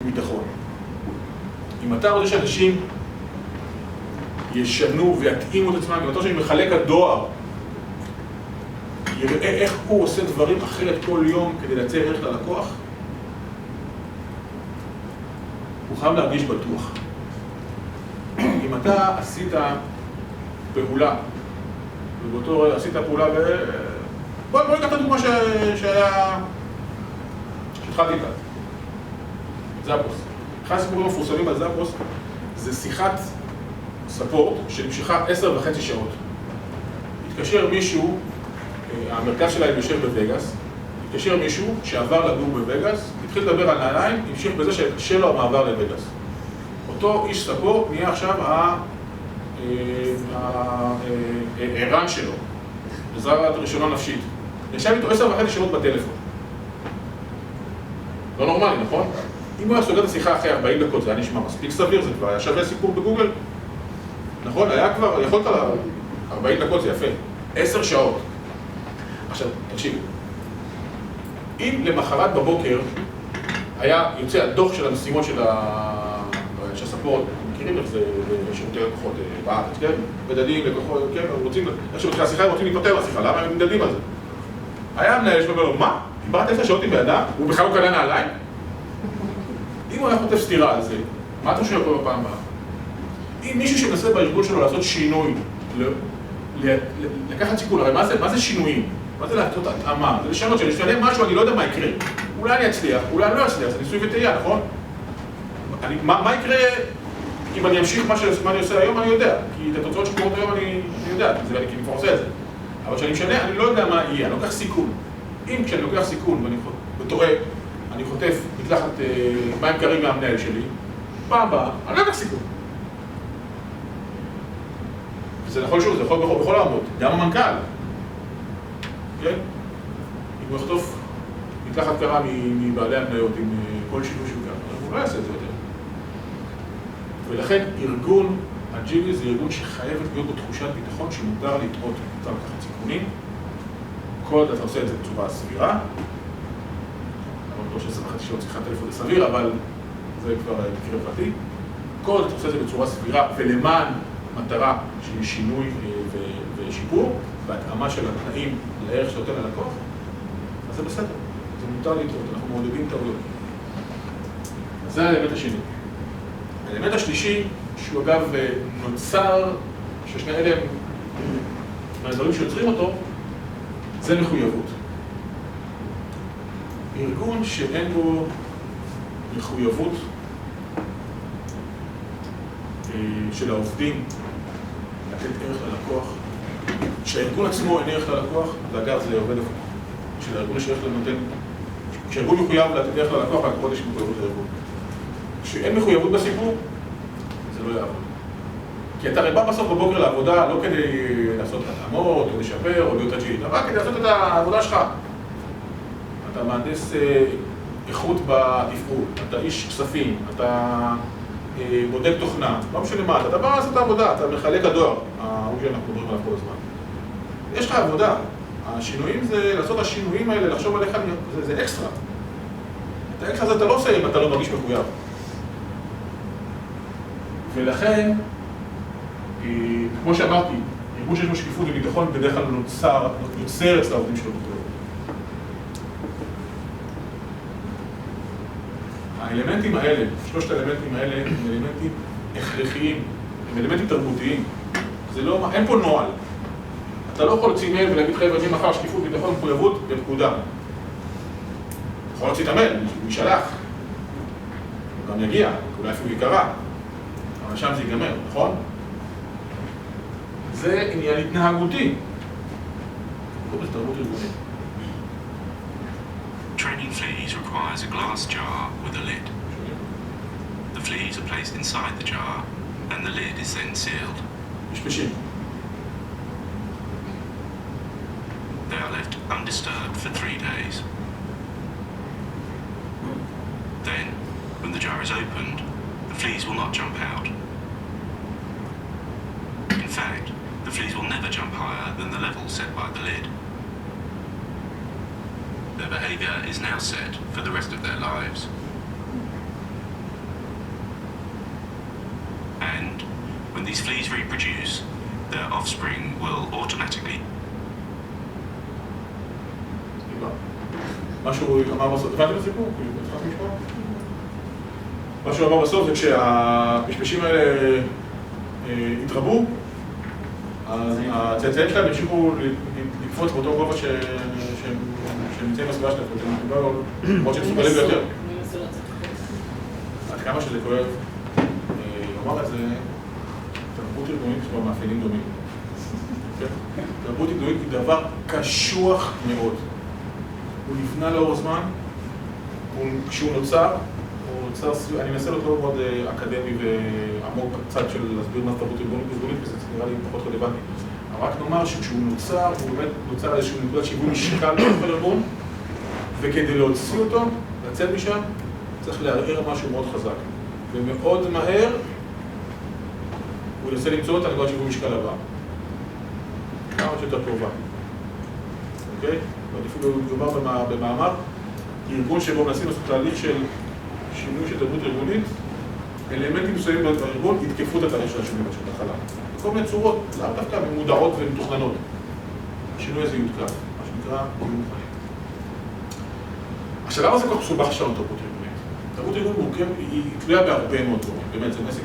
וביטחון. אם אתה רוצה שאנשים ישנו ויתאימו את עצמם, אם אתה שאני מחלק הדואר, יראה איך הוא עושה דברים אחרת כל יום כדי לייצר ערך ללקוח, הוא חייב להרגיש בטוח. אם אתה עשית פעולה, ובאותו רגע עשית פעולה בוא ניקח את הדוגמה שהתחלתי איתה, זאפוס. אחד הסיפורים המפורסמים על זאפוס זה שיחת ספורט שנמשכה 10.5 שעות. התקשר מישהו, המרכז שלהם יושב בווגאס, התקשר מישהו שעבר לגור בווגאס, התחיל לדבר על נעליים, המשיך בזה שקשה לו המעבר לווגאס. אותו איש ספורט נהיה עכשיו הערן שלו, עזרה ראשונה נפשית. ישב איתו 10.5 שעות בטלפון. לא נורמלי, נכון? אם הוא היה סוגר את השיחה אחרי 40 דקות, זה היה נשמע מספיק סביר, זה כבר היה שווה סיפור בגוגל. נכון? היה כבר, יכולת לה 40 דקות, זה יפה. 10 שעות. עכשיו, תקשיבו. אם למחרת בבוקר היה יוצא הדוח של המשימות של הספורט, מכירים איך זה שירותי לקוחות בארץ, כן? מדדים, לקוחות, כן? רוצים, איך שמתחילה השיחה, הם רוצים להתפטר לשיחה, למה הם מדדים על זה? היה המנהל שאומר לו, מה? דיברת 10 שעות עם באדם? הוא בכלל לא קנה נעליים? אם הוא היה חוטף סתירה על זה, מה אתה חושב פה בפעם הבאה? אם מישהו שמנסה בארגון שלו לעשות שינוי, לקחת סיכון, הרי מה זה שינויים? מה זה לעשות התאמה? זה לשנות שלשתנה משהו, אני לא יודע מה יקרה. אולי אני אצליח, אולי אני לא אצליח, זה ניסוי וטעייה, נכון? מה יקרה אם אני אמשיך מה אני עושה היום, אני יודע. כי את התוצאות שקורות היום אני יודע, כי אני כבר עושה את זה. אבל כשאני משנה, אני לא יודע מה יהיה, אני לוקח סיכון. אם כשאני לוקח סיכון ואני טועה, אני חוטף מקלחת מים קרים מהמנהל שלי, פעם הבאה, אני לא לוקח סיכון. וזה נכון שוב, זה יכול בכל העמות, גם המנכ"ל. כן? אם הוא יחטוף מקלחת קרה מבעלי המניות עם כל שינוי שהוא קרה, הוא לא יעשה את זה יותר. ולכן ארגון הג'ילי זה ארגון שחייבת להיות בתחושת ביטחון שמותר לטעות, מותר לקחת סיכונים. כל עוד אתה עושה את זה בצורה סבירה. אני לא חושב ש10.5 שעות צריכה טלפון לסביר, אבל זה כבר מקרה פרטי. כל עוד אתה עושה את זה בצורה סבירה ולמען מטרה של שינוי ושיפור והתאמה של התנאים לערך שנותן ללקוח, אז זה בסדר, זה מותר לטעות, אנחנו מעודדים טעויות. אז זה האלמנט השני. האלמנט השלישי, שהוא אגב נוצר, ששני אלה הם מהדברים שיוצרים אותו, זה מחויבות. ארגון שאין בו מחויבות של העובדים לתת ערך ללקוח, שהארגון עצמו אין ערך ללקוח, ואגב זה עובד של הארגון שיש לנותן, כשארגון מחויב לתת ערך ללקוח, הלקוחות יש מחויבות לארגון. כשאין מחויבות בסיפור, זה לא יעבוד. כי אתה הרי בא בסוף בבוקר לעבודה לא כדי לעשות התאמות, או לשפר, או להיות אג'ילי, אבל כדי לעשות את העבודה שלך. אתה מהנדס איכות בתפעול, אתה איש כספים, אתה בודק תוכנה, לא משנה מה, אתה בא לעשות את העבודה, אתה מחלק הדואר, ההוא שאנחנו מדברים עליו כל הזמן. יש לך עבודה, השינויים זה, לעשות השינויים האלה, לחשוב עליך, זה אקסטרה. את האקסטרה הזה אתה לא עושה אם אתה לא מרגיש מחויב. ולכן, כמו שאמרתי, ארגון שיש בו שקיפות וביטחון בדרך כלל יוצר אצל העובדים שלו מחויבות. האלמנטים האלה, שלושת האלמנטים האלה הם אלמנטים הכרחיים, הם אלמנטים תרבותיים. זה לא, אין פה נועל. אתה לא יכול להוציא מייל ולהגיד חבר'ה, אני מחר שקיפות, ביטחון, מחויבות בפקודה. יכול להוציא את המייל, הוא ישלח. הוא גם יגיע, אולי אפילו יקרה. אבל שם זה ייגמר, נכון? זה עניין התנהגותי. קוראים לזה תרבות ארגונית. Training fleas requires a glass jar with a lid. The fleas are placed inside the jar and the lid is then sealed. They are left undisturbed for 3 days. Then, when the jar is opened, the fleas will not jump out. In fact, the fleas will never jump higher than the level set by the lid. Their behavior is now set for the rest of their lives. these fleas reproduce, their offspring will automatically. מה שהוא אמר בסוף, הבנתי לסיפור? מה שהוא אמר בסוף זה כשהפשפשים האלה התרבו, הצאצאים שלהם המשיכו לקפוץ באותו גובה שהם נמצאים בסביבה שלהם, למרות שהם מסוגלים ביותר. עד כמה שזה כואב, לומר את זה, תרבות ארגונית יש בה מאפיינים דומים. תרבות ארגונית היא דבר קשוח מאוד. הוא נבנה לאור זמן, כשהוא נוצר, אני מנסה להיות לא מאוד אקדמי ועמוק קצת של להסביר מה תרבות ארגונית, וזה נראה לי פחות רלוונטי. אבל רק נאמר שכשהוא נוצר, הוא באמת נוצר איזשהו נקודת שיווי משקל בתוך הארגון, וכדי להוציא אותו, לצאת משם, צריך לערער משהו מאוד חזק. ומאוד מהר, הוא ינסה למצוא את הנקודת שיווי משקל הבא. כמה שיותר קרובה. אוקיי? אפילו יאמר במאמר, ארגון שבו מנסים לעשות תהליך של שינוי של תרבות ארגונית, אלמנטים מסוימים בארגון יתקפו את התהליך של השינוי של ההתחלה. בכל מיני צורות, לאו דווקא ממודעות ומתוכננות. השינוי הזה יותקף, מה שנקרא קיום חיים. השלב הזה כל כך מסובך שלנו תרבות ארגונית. תרבות ארגונית מורכבת, היא תלויה בהרבה מאוד דברים. באמת זה עסק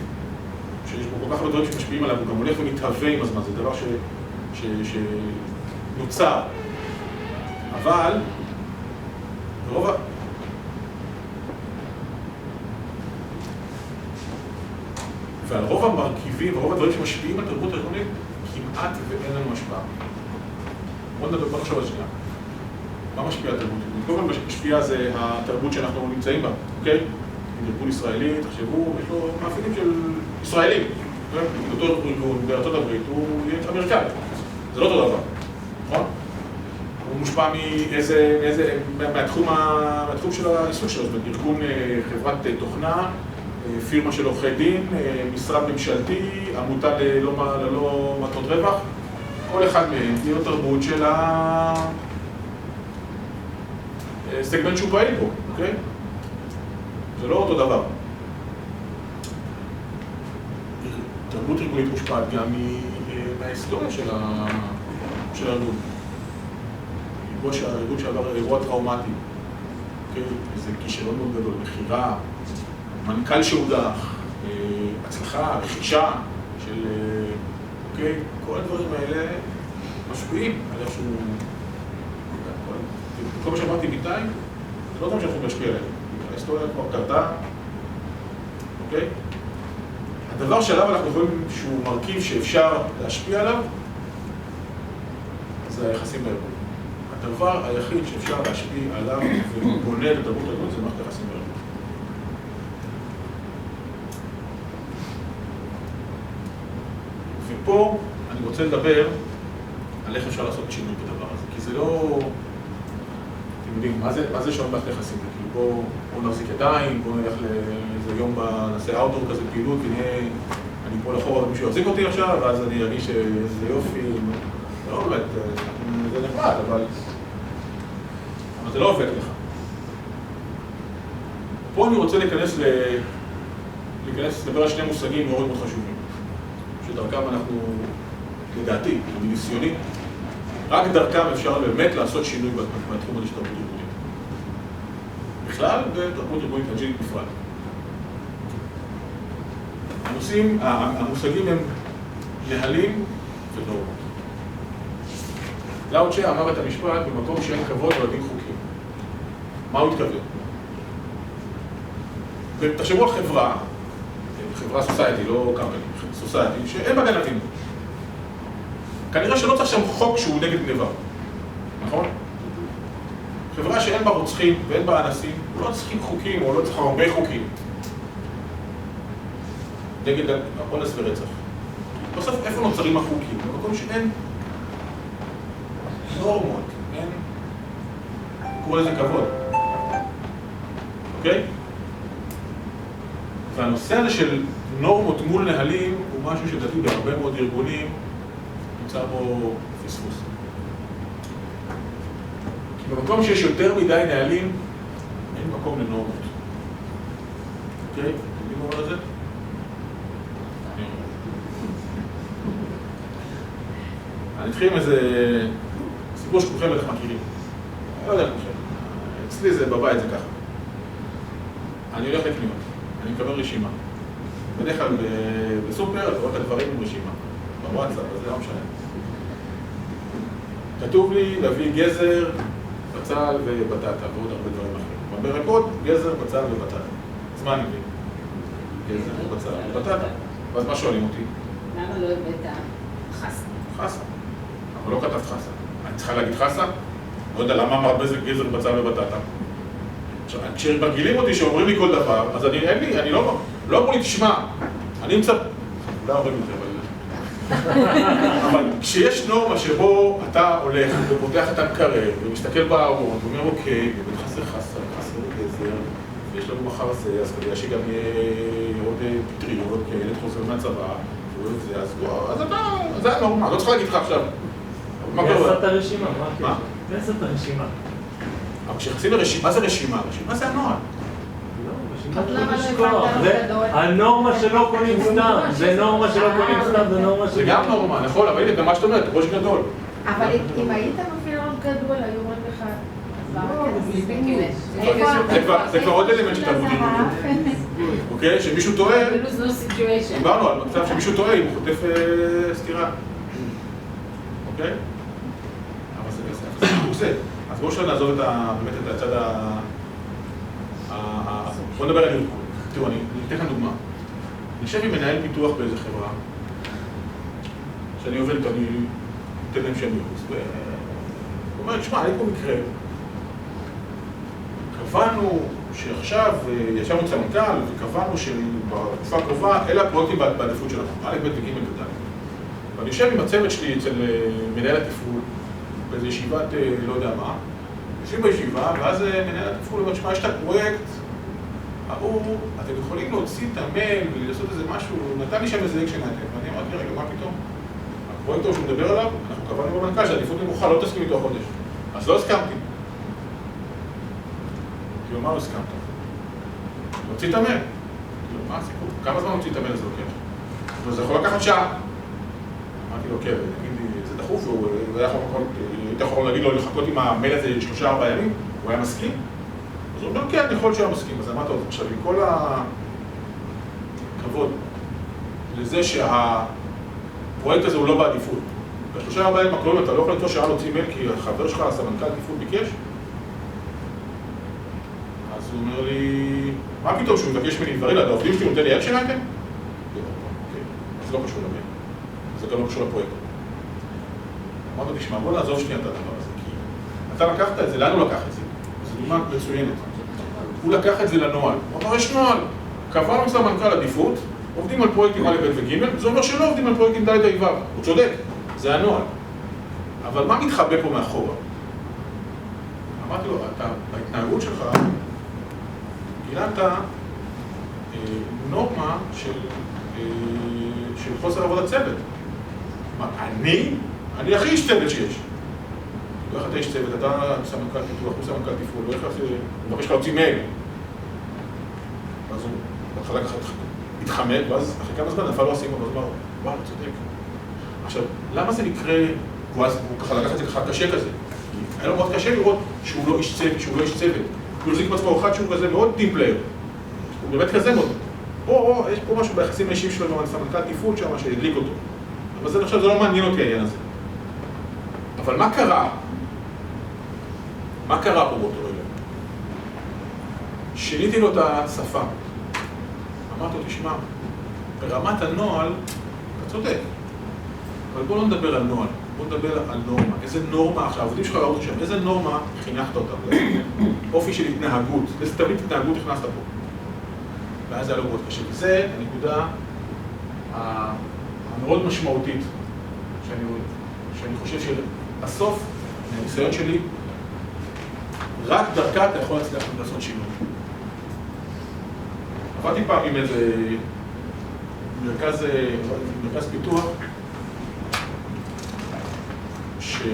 שיש בו כל כך הרבה דברים שמשפיעים עליו, הוא גם הולך ומתהווה עם הזמן, זה דבר שנוצר. אבל, ועל רוב המרכיבים ורוב הדברים שמשפיעים על תרבות ארגונית, כמעט ואין לנו השפעה. בוא נחשוב על שנייה. מה משפיע על תרבות ארגונית? כל פעם משפיע זה התרבות שאנחנו נמצאים בה, אוקיי? עם ארגון ישראלי, תחשבו, יש לו מאפיינים של ישראלים. אותו ארגון בארצות הברית הוא יהיה אמריקאי. זה לא אותו דבר, נכון? הוא מושפע מהתחום של העיסוק שלו, זאת אומרת, ארגון חברת תוכנה, פירמה של עורכי דין, משרד ממשלתי, עמותה ללא מטרות רווח, כל אחד מהם תהיה תרבות של הסגמנט שהוא פעיל בו, אוקיי? זה לא אותו דבר. תרבות ארגונית מושפעת גם מההיסטוריה של הארגון. הארגון שעבר אירוע טראומטי, איזה כישלון מאוד גדול, מחירה, מנכ"ל שהודח, הצלחה, רכישה של, אוקיי, כל הדברים האלה משפיעים על איזשהו, כל מה שאמרתי מתי, זה לא דבר שאנחנו משפיע עליהם, ההיסטוריה כבר קרתה, אוקיי? הדבר שעליו אנחנו רואים שהוא מרכיב שאפשר להשפיע עליו, זה היחסים בארגון. הדבר היחיד שאפשר להשפיע עליו ובונה את התרבות הארגון זה מערכת היחסים בארגון. ופה אני רוצה לדבר על איך אפשר לעשות שינוי בדבר הזה, כי זה לא... אתם יודעים, מה זה שונה מערכת היחסים? כאילו בואו נחזיק ידיים, בואו נלך לאיזה יום נעשה אאוטדור כזה פעילות, ונהיה... אני פה לחור ומישהו יחזיק אותי עכשיו, ואז אני ארגיש שזה יופי. לא באמת, זה נחמד, אבל זה לא עובד לך. פה אני רוצה לדבר על שני מושגים מאוד מאוד חשובים, שדרכם אנחנו, לדעתי, מניסיוני, רק דרכם אפשר באמת לעשות שינוי בתחום הזה של תרבות ארגונית. בכלל, בתרבות ארגונית אג'ילית בפרט. המושגים הם נהלים ונורמות. לאו צ'ה אמר את המשפט במקום שאין כבוד ועדים חוקים. מה הוא התכוון? ותחשבו על חברה סוסייטי, לא קמפני, סוסייטי, שאין בה גנבים. כנראה שלא צריך שם חוק שהוא נגד גניבה, נכון? חברה שאין בה רוצחים ואין בה אנסים, לא צריכים חוקים או לא צריך הרבה חוקים. נגד אונס ורצח. בסוף איפה נוצרים החוקים? במקום שאין נורמות, אין... קורא לזה כבוד. אוקיי? והנושא הזה של נורמות מול נהלים הוא משהו שדעתי בהרבה מאוד ארגונים נמצא בו פספוס. כי במקום שיש יותר מדי נהלים, אין מקום לנורמות. אוקיי? אתם יודעים מה אומר את זה? אני אתחיל עם איזה סיפור שכולכם בטח מכירים. אני לא יודע כולכם. אצלי זה בבית זה ככה. אני הולך לקניות, אני מקבל רשימה. בדרך כלל בסופר, אתה רואה את הדברים עם רשימה. בוואטסאפ, אז זה לא משנה. כתוב לי להביא גזר, בצל ובטטה, ועוד הרבה דברים אחרים. בירקות, גזר, בצל ובטטה. אז מה אני מביא? גזר, בצל ובטטה. ואז מה שואלים אותי? למה לא הבאת חסה? חסה. אבל לא כתבת חסה. אני צריכה להגיד חסה? לא יודע למה אמרת בזה גזר, בצל ובטטה. עכשיו, כשמרגילים אותי שאומרים לי כל דבר, אז אני לא אמרו לי, תשמע, אני אמצא... לא אומרים את זה, אבל כשיש נורמה שבו אתה הולך ופותח את המקרר ומסתכל בארון ואומר אוקיי, חסר חסה, חסר גזר, ויש לנו מחר זה, אז כדי שגם יהיה עוד פטריות, כי הילד חוזר מהצבא, אז אתה, זה הנורמה, לא צריך להגיד לך עכשיו. מי עשה את הרשימה? מה? מי עשה את הרשימה? אבל כשנכנסים לרשימה, מה זה רשימה? רשימה זה הנוהל. הנורמה שלא קונים סתם, זה נורמה שלא קונים סתם, זה נורמה שלא... זה גם נורמה, נכון, אבל הנה, גם מה שאת אומרת, ראש גדול. אבל אם היית מפעיל ראש גדול, היו אומרים לך... זה כבר עוד אלמנט שאתה מודיע. אוקיי? שמישהו טועה... דיברנו על מצב שמישהו טועה, הוא חוטף סתירה. אוקיי? אבל זה זה. אז בואו שלא נעזוב באמת את הצד בואו נדבר על ארגון. תראו, אני אתן לכם דוגמה. אני יושב עם מנהל פיתוח באיזה חברה, שאני עובד איתו, אני אתן להם שם יחוס, והוא אומר, תשמע, היה פה מקרה. קבענו שעכשיו ישבנו עם סמנכ"ל, וקבענו שבתקופה הקרובה, אלה הפרויקטים בעדיפות שלנו, א', ב' וג' וד'. ואני יושב עם הצוות שלי אצל מנהל התפעול, באיזו ישיבת לא יודע מה, יושבים בישיבה, ואז מנהל התפעול אומר, תשמע, יש את הפרויקט, אתם יכולים להוציא את המייל ולעשות איזה משהו, הוא נתן לי שם איזה אקשן אייטם, ואני אמרתי, רגע, מה פתאום? הפרויקטור שהוא מדבר עליו, אנחנו קבענו במנכ"ל שעדיפות נמוכה, לא תסכים איתו החודש. אז לא הסכמתי. כאילו, מה לא הסכמת? להוציא את המייל. כאילו, מה הסיפור? כמה זמן להוציא את המייל הזה לוקח? וזה יכול לקחת שעה. אמרתי לו, כן, נגיד לי, זה דחוף, והוא היה יכול להגיד לו לחכות עם המייל הזה 3-4 ימים, הוא היה מסכים. אז הוא אומר, כן, יכול להיות שהוא היה מסכים. אז אמרת עוד, עכשיו, עם כל הכבוד לזה שהפרויקט הזה הוא לא בעדיפות. ב3-4 ימים הקרובים אתה לא יכול לתת שעה להוציא מייל כי החבר שלך, הסמנכ"ל תפעול ביקש. אז הוא אומר לי, מה פתאום שהוא מבקש ממני דברים? העובדים שלי נותן לי אקשן אייטם? אז לא קשור למייל. זה גם לא קשור לפרויקט. אמרנו, תשמע, בוא נעזוב שנייה את הדבר הזה, כי אתה לקחת את זה, לאן הוא לקח את זה? זו דוגמה מצוינת. הוא לקח את זה לנוהל. הוא אמר, יש נוהל. קבענו סמנכ"ל עדיפות, עובדים על פרויקטים א', ב' וג', זה אומר שלא עובדים על פרויקטים ד' ו'. הוא צודק, זה הנוהל. אבל מה מתחבא פה מאחורה? אמרתי לו, אתה, בהתנהגות שלך, גילנת נורמה של חוסר עבודת צוות. אני הכי איש צוות שיש. לא איך אתה איש צוות, אתה סמנכ"ל פיתוח, הוא סמנכ"ל תפעול, לא איך הוא מבקש לך להוציא מייל. אז הוא בהתחלה ככה התחמק, ואז אחרי כמה זמן נפל לו הסימון, ואז אמר, וואו, צודק. עכשיו, למה זה נקרא, הוא ככה לקח את זה ככה קשה כזה? היה לו מאוד קשה לראות שהוא לא איש צוות, הוא החזיק בעצמו אחד שהוא כזה מאוד טים פלייר. הוא באמת כזה מאוד. יש פה משהו ביחסים האישיים שלו עם סמנכ"ל תפעול שם שהדליק אותו. אבל זה עכשיו, זה לא מעניין אותי העניין הזה. אבל מה קרה? מה קרה פה באותו רגע? שיניתי לו את השפה. אמרתי לו, תשמע, ברמת הנוהל, אתה צודק. אבל בוא לא נדבר על נוהל, בוא נדבר על נורמה. איזה נורמה עכשיו, העובדים שלך ראו שם, איזה נורמה חינכת אותה? אופי של התנהגות, איזה תבנית התנהגות הכנסת פה. ואז זה היה לו מאוד קשה. וזה הנקודה המאוד משמעותית שאני חושב שבסוף, מהניסיון שלי, רק דרכה אתה יכול להצליח לעשות שינוי. עבדתי פעם עם איזה מרכז פיתוח שהיה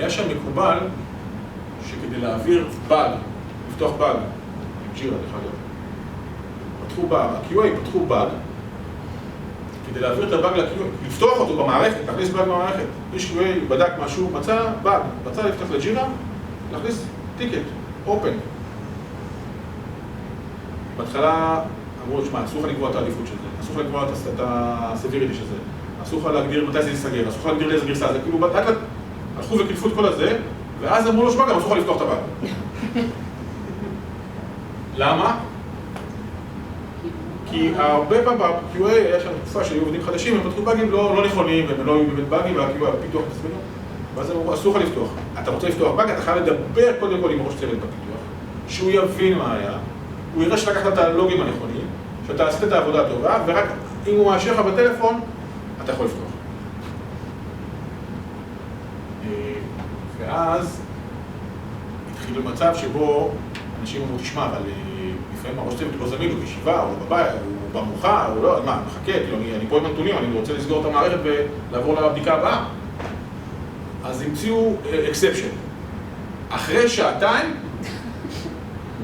שם מקובל שכדי להעביר באג, לפתוח באג, ג'ירה דרך אגב, פתחו באג, ה-QA פתחו באג כדי להעביר את הבאג ל-QA, לפתוח אותו במערכת, להכניס באג במערכת. איש QA בדק משהו, מצא באג, רצה לפתח לג'ירה, להכניס טיקט, אופן. בהתחלה אמרו לו, שמע, אסור לך לקבוע את העדיפות של זה, אסור לך לקבוע את הסביריטי של זה, אסור לך להגדיר מתי זה יסגר, אסור לך להגדיר לאיזה גרסה, זה כאילו רק הלכו וקלפו את כל הזה, ואז אמרו לו, שמע, גם אסור לך לפתוח את הבאג. למה? כי הרבה פעם ב-QA היה שם תקופה שהיו עובדים חדשים, הם פתחו באגים לא נכונים, והם לא היו באמת באגים, והפיתוח תסבינו. ואז הם אמרו, אסור לך לפתוח. אתה רוצה לפתוח באג, אתה חייב לדבר קודם כל עם ראש צוות בפיתוח, שהוא יבין מה היה, הוא יראה שלקחת את הלוגים הנכונים, שאתה עשית את העבודה הטובה, ורק אם הוא מאשר לך בטלפון, אתה יכול לפתוח. ואז התחיל במצב שבו אנשים אמרו, תשמע, אבל לפעמים הראש צוות לא זמין, הוא בישיבה, הוא בבית, הוא במוחה, הוא לא, מה, מחכה, כאילו, אני פה עם הנתונים, אני רוצה לסגור את המערכת ולעבור לבדיקה הבאה. אז המציאו אקספשן. אחרי שעתיים,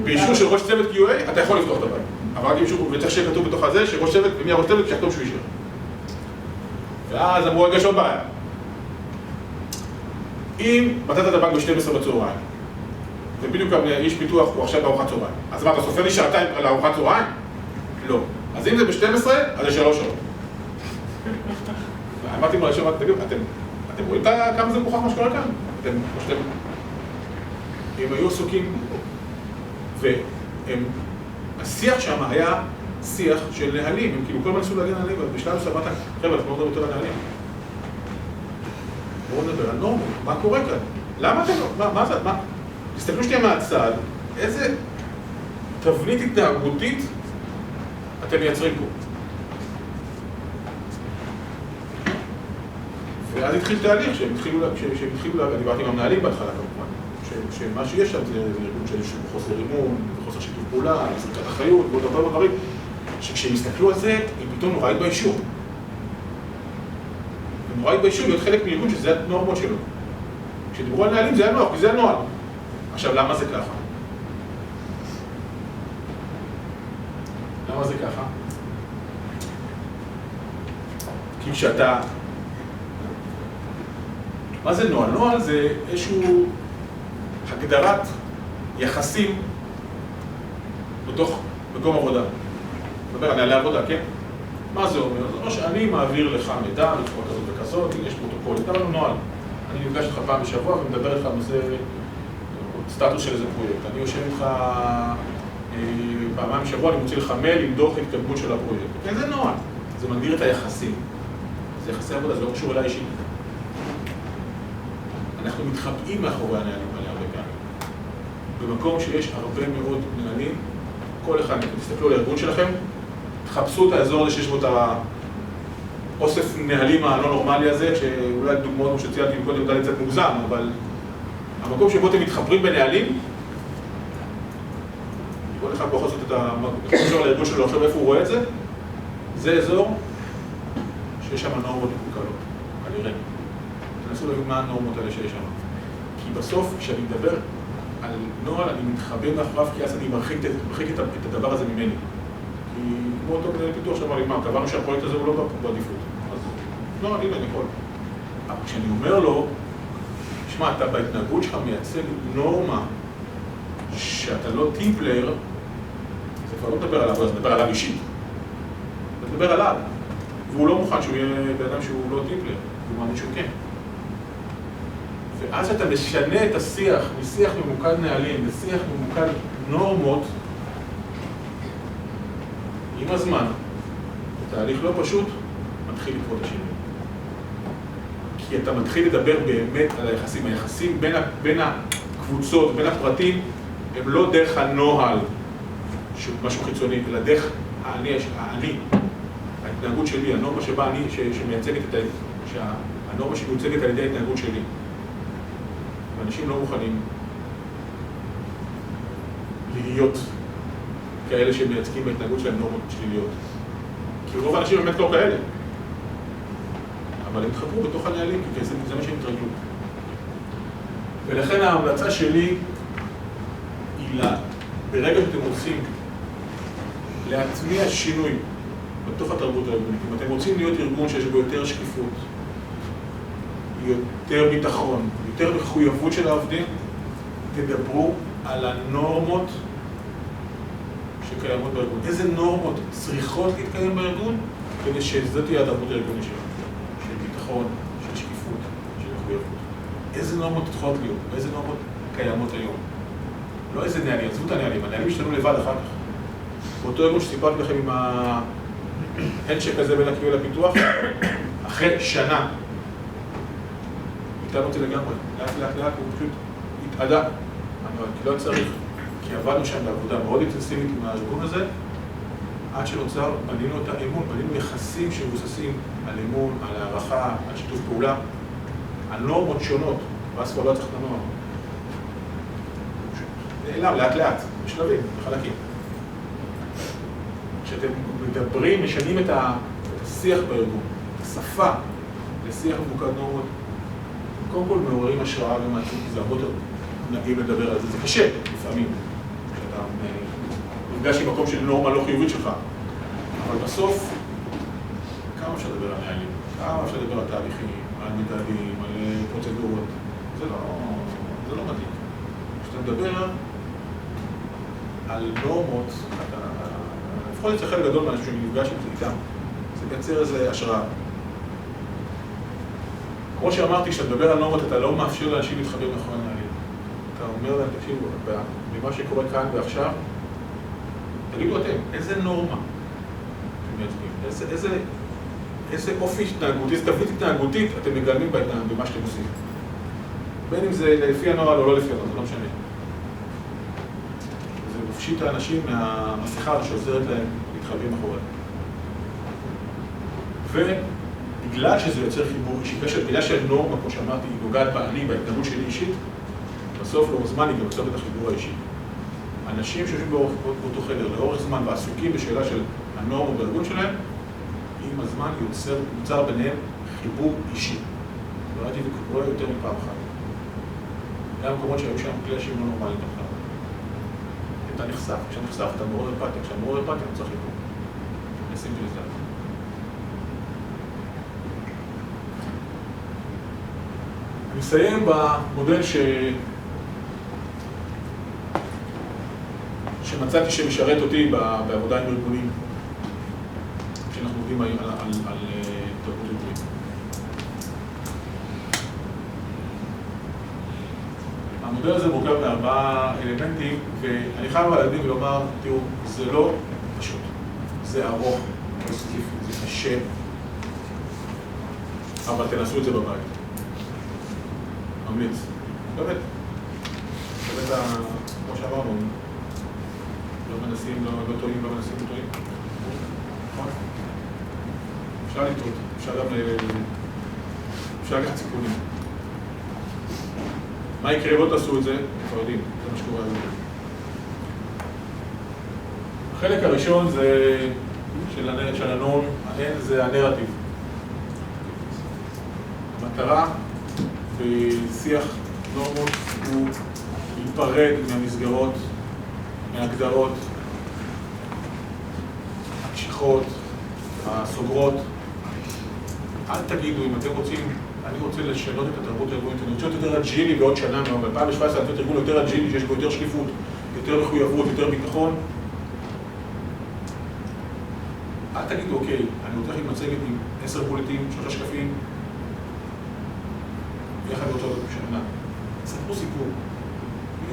באישור של ראש צוות QA, אתה יכול לפתוח את הבית. אבל רק אישור, וצריך שיהיה כתוב בתוך הזה, שראש צוות, ומי הראש צוות, שיכתוב שהוא אישר. ואז אמרו, רגע, יש עוד בעיה. אם מצאת את הבאג ב-12 בצהריים, ובדיוק איש פיתוח הוא עכשיו בארוחת צהריים. אז מה, אתה סופר לי שעתיים לארוחת צהריים? לא. אז אם זה ב-12, אז זה 3 שעות. אמרתי מה לשאול, תגידו, אתם רואים כמה זה מוכח מה שקורה כאן? אתם, כמו שאתם... הם היו עסוקים, והשיח שם היה שיח של נהלים, הם כאילו כל הזמן ניסו להגן על נהלים, ובשלב סבבת, חבר'ה, אתם לא מדברים יותר על נהלים. בואו נדבר על נורמות, מה קורה כאן? למה אתם לא? מה זה? מה? תסתכלו שתהיה מהצד, איזה תבנית התנהגותית אתם מייצרים פה. ואז התחיל תהליך שהם התחילו, אני דיברתי עם המנהלים בהתחלה כמובן, שמה שיש שם זה ארגון של חוסר אימון, וחוסר שיתוף פעולה, זריקת אחריות, ועוד הרבה דברים, שכשהם הסתכלו על זה, הם פתאום נורא התביישו. הם נורא התביישו להיות חלק מארגון שזה הנורמות שלו. כשדיברו על נהלים זה היה נוח, כי זה הנוהל. עכשיו, למה זה ככה? למה זה ככה? כי כשאתה... מה זה נוהל? נוהל זה איזשהו הגדרת יחסים בתוך מקום עבודה. מדבר, נהלי עבודה, כן? מה זה אומר? זה אומר שאני מעביר לך מידע בצורה כזאת וכזאת, יש פרוטוקול, יש לנו נוהל. אני נפגש איתך פעם בשבוע ומדבר איתך בנושא סטטוס של איזה פרויקט. אני יושב איתך פעמיים בשבוע, אני מוציא לך מייל עם דוח התקדמות של הפרויקט. כן, זה נוהל. זה מגדיר את היחסים. זה יחסי עבודה, זה לא קשור אליי אישית. אנחנו מתחבאים מאחורי הנהלים האלה הרבה פעמים. במקום שיש הרבה מאוד נהלים, כל אחד, תסתכלו על הארגון שלכם, תחפשו את האזור הזה שיש בו את האוסף נהלים הלא נורמלי הזה, שאולי דוגמאות כמו שציינתי קודם יודע לצאת מוגזם, אבל המקום שבו אתם מתחברים בנהלים, כל אחד פה יכול לעשות את המקום לארגון שלו, עכשיו איפה הוא רואה את זה, זה אזור שיש שם נורמות מקולקלות, כנראה. תנסו להבין מה הנורמות האלה שיש שם. כי בסוף, כשאני מדבר על נוהל, אני מתחבא מאחוריו, כי אז אני מרחיק את הדבר הזה ממני. כי כמו אותו מנהל פיתוח שאמר לי, מה, קבענו שהפרויקט הזה הוא לא בעדיפות. אז נוהל, הנה, אני יכול. אבל כשאני אומר לו, שמע, אתה בהתנהגות שלך מייצג נורמה שאתה לא טימפלר, זה כבר לא מדבר עליו, אז מדבר עליו אישית. זה מדבר עליו. והוא לא מוכן שהוא יהיה באדם שהוא לא טימפלר, הוא מאמין שהוא כן. ואז אתה משנה את השיח משיח ממוקד נהלים לשיח ממוקד נורמות, עם הזמן, תהליך לא פשוט, מתחיל לקרות השינוי. כי אתה מתחיל לדבר באמת על היחסים. היחסים בין הקבוצות, בין הפרטים, הם לא דרך הנוהל, משהו חיצוני, אלא דרך האני, ההתנהגות שלי, הנורמה שבה אני, שמייצגת את הנורמה שמיוצגת על ידי ההתנהגות שלי. ואנשים לא מוכנים להיות כאלה שמייצגים בהתנהגות שלהם נורמות שליליות. כי רוב האנשים באמת לא כאלה. אבל הם התחברו בתוך הנהלים, כי זה מה שהם התרגלו. ולכן ההמלצה שלי היא ברגע שאתם רוצים להטמיע שינוי בתוך התרבות הארגונית. אם אתם רוצים להיות ארגון שיש בו יותר שקיפות, יותר ביטחון, יותר מחויבות של העובדים, תדברו על הנורמות שקיימות בארגון. איזה נורמות צריכות להתקיים בארגון כדי שזאת תהיה התרבות הארגונית שלנו, של ביטחון, של שקיפות, של מחויבות. איזה נורמות צריכות להיות, ואיזה נורמות קיימות היום. לא איזה נהלים, עזבו את הנהלים, הנהלים ישתנו לבד אחר כך. באותו ארגון שסיפרתי לכם עם ההנדשק הזה בין הקיום לפיתוח, אחרי שנה, איתנו אותי לגמרי, לאט, הוא פשוט התעדה. כי לא צריך, כי עבדנו שם בעבודה מאוד אינטנסיבית עם הארגון הזה, עד שנוצר, בנינו את האמון, בנינו יחסים שמבוססים על אמון, על הערכה, על שיתוף פעולה, על נורמות שונות, ואז כבר לא צריך את הנורמה. נעלם, לאט, בשלבים, בחלקים. כשאתם מדברים, משנים את השיח בארגון, את השפה לשיח מבוקד נורמות, קודם כל מעוררים השראה ומעצים, כי זה הרבה יותר נעים לדבר על זה, זה קשה לפעמים, כשאתה נפגש עם מקום של נורמה לא חיובית שלך, אבל בסוף, כמה אפשר לדבר על נהלים, כמה אפשר לדבר על תהליכים, על מדדים, על פרוצדורות, זה לא מדהים. כשאתה מדבר על נורמות, לפחות יצא חלק גדול מהאנשים שנפגש עם זה איתם, זה מייצר איזו השראה. כמו שאמרתי, כשאתה מדבר על נורמות, אתה לא מאפשר לאנשים להתחבר נכון נהלים. אתה אומר להם, תקשיבו, במה שקורה כאן ועכשיו, תגידו אתם, איזה נורמה אתם מייצגים? איזה אופי התנהגותי, איזה תבנית התנהגותית אתם מגלמים במה שאתם עושים. בין אם זה לפי הנוהל או לא לפי הנוהל, זה לא משנה. זה מפשיט את האנשים מהמסכה שעוזרת להם להתחברים אחוריהם. ובגלל שזה יוצר חיבור אישי, בגלל שהנורמה, כמו שאמרתי, היא נוגעת בעני, בהתנהגות שלי אישית, בסוף לאורך זמן היא גם יוצרת את החיבור האישי. אנשים שיושבים באותו חדר לאורך זמן ועסוקים בשאלה של הנורמה בארגון שלהם, עם הזמן יוצר ביניהם חיבור אישי. וראיתי את זה קורה יותר מפעם אחת. היה מקומות שהיו שם קלאשים לא נורמליים בכלל. אתה נחשף, כשאתה נחשף אתה מעורר אמפתיה, כשאתה מעורר אמפתיה אתה צריך חיבור. נשים את זה. אני אסיים במודל שמצאתי שמשרת אותי בעבודה עם ארגונים, כשאנחנו עובדים על תרבות ארגונית. המודל הזה מורכב מארבעה אלמנטים, ואני חייב להגיד ולומר, תראו, זה לא פשוט, זה ארוך, זה סקיפי, זה קשה, אבל תנסו את זה בבית. ממליץ. באמת, כמו שאמרנו, לא מנסים, לא טועים, לא מנסים, לא טועים. נכון? אפשר לטעות, אפשר לקחת סיכונים. מה יקרה? לא תעשו את זה, כבר יודעים, זה מה שקורה היום. החלק הראשון זה של הנון, זה הנרטיב. המטרה בשיח נורמות הוא להיפרד מהמסגרות, מההגדרות, הקשיחות, הסוגרות. אל תגידו, אם אתם רוצים, אני רוצה לשנות את התרבות הארגונית, אני רוצה להיות יותר אג'ילי בעוד שנה, ב-2017 אני רוצה להיות ארגון יותר אג'ילי, שיש בו יותר שקיפות, יותר מחויבות, יותר ביטחון. אל תגידו, אוקיי, אני רוצה להכין מצגת עם 10 בולטים, 3 שקפים, יחד באותו שנה. ספרו סיפור.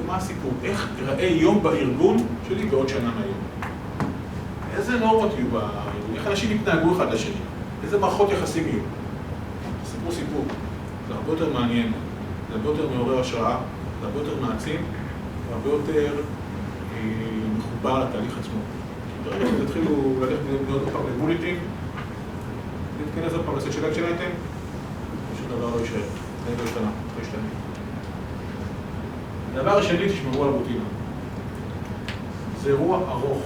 מה הסיפור? איך יראה יום בארגון שלי בעוד שנה מהיום? איזה נורמות יהיו בארגון? איך אנשים יתנהגו אחד לשני? איזה מערכות יחסים יהיו? ספרו סיפור. זה הרבה יותר מעניין, זה הרבה יותר מעורר השראה, זה הרבה יותר מעצים, זה הרבה יותר מחובר לתהליך עצמו. ברגע שתתחילו ללכת לבנות עוד פעם לבוליטים, להתכנס עוד פעם לסט של אייטם, שום דבר לא יישאר. זה לא השתנה, לא השתנה. הדבר השני, תשמרו על רוטינה. זה אירוע ארוך.